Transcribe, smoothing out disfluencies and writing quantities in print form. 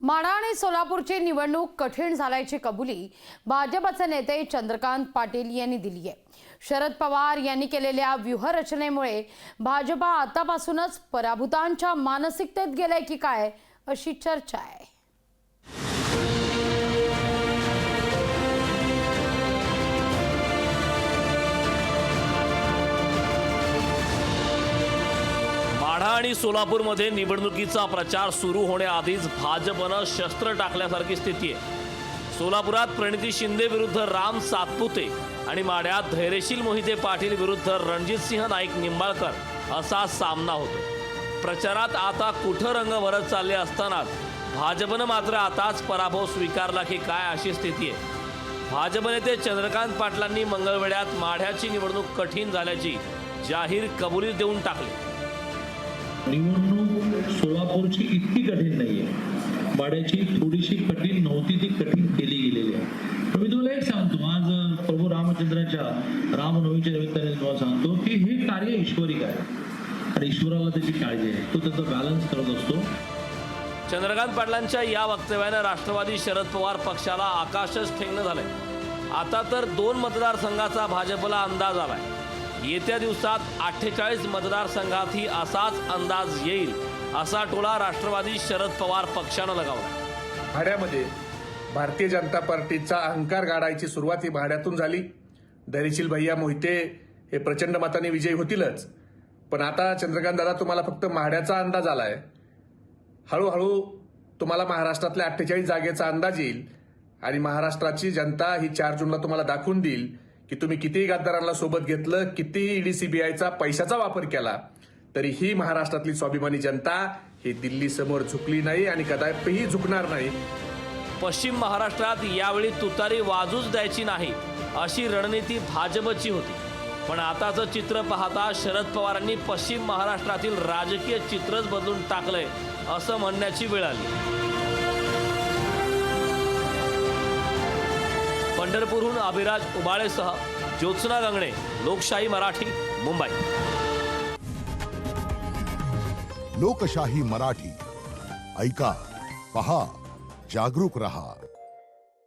माढा आणि सोलापूरची निवडणूक कठीण झाल्याची कबुली भाजपचे नेते चंद्रकांत पाटील यांनी दिली आहे। शरद पवार यांनी केलेल्या व्यूहरचनेमुळे भाजप आतापासूनच पराभूतांच्या मानसिकतेत गेलाय की काय अशी चर्चा आहे। माढा आणि सोलापूरमध्ये निवडणुकीचा प्रचार सुरू होण्याआधीच भाजपनं शस्त्र टाकल्यासारखी स्थिती आहे। सोलापुरात प्रणिती शिंदे विरुद्ध राम सातपुते आणि माढ्यात धैर्यशील मोहिते पाटील विरुद्ध रणजितसिंह नाईक निंबाळकर असा सामना होतो। प्रचारात आता कुठं रंग भरत चालले असतानाच भाजपनं मात्र आताच पराभव स्वीकारला की काय अशी स्थिती आहे। भाजप नेते चंद्रकांत पाटलांनी मंगळवेढ्यात माढ्याची निवडणूक कठीण झाल्याची जाहीर कबुली देऊन टाकली। निवडणूक सोलापूरची इतकी कठीण नाहीये, माढ्याची थोडीशी कठीण नव्हती, ती कठीण केली गेलेली आहे। तर मी तुला एक सांगतो, आज प्रभू रामचंद्राच्या रामनवमीच्या निमित्ताने तुम्हाला सांगतो की हे कार्य ईश्वरिक आहे आणि ईश्वराला त्याची काळजी आहे, तो त्याचा बॅलन्स करत असतो। चंद्रकांत पाटलांच्या या वक्तव्याने राष्ट्रवादी शरद पवार पक्षाला आकाशच ठेंगणं झालंय। आता तर 2 मतदारसंघाचा भाजपला अंदाज आलाय। येत्या दिवसात 48 मतदारसंघातही असाच अंदाज येईल असा टोला राष्ट्रवादी शरद पवार पक्षानं लगावला। माढ्यामध्ये भारतीय जनता पार्टीचा अहंकार गाडायची सुरुवात ही माढ्यातून झाली। धैर्यशील भैया मोहिते हे प्रचंड मताने विजयी होतीलच, पण आता चंद्रकांत दादा तुम्हाला फक्त माढ्याचा अंदाज आलाय। हळूहळू तुम्हाला महाराष्ट्रातल्या 48 जागेचा अंदाज येईल आणि महाराष्ट्राची जनता ही 4 जूनला तुम्हाला दाखवून देईल की तुम्ही कितीही गद्दारांना सोबत घेतलं, कितीही ईडी सीबीआयचा पैशाचा वापर केला, तरी ही महाराष्ट्रातली स्वाभिमानी जनता ही दिल्ली समोर झुकली नाही आणि कदापिही झुकणार नाही। पश्चिम महाराष्ट्रात यावेळी तुतारी वाजूच द्यायची नाही अशी रणनीती भाजपची होती, पण आताचं चित्र पाहता शरद पवारांनी पश्चिम महाराष्ट्रातील राजकीय चित्रच बदलून टाकलंय असं म्हणण्याची वेळ आली। पंढरपूरहून अभिराज उबाळेसह ज्योत्सना गंगणे, लोकशाही मराठी, मुंबई। लोकशाही मराठी ऐका, पहा, जागरूक रहा।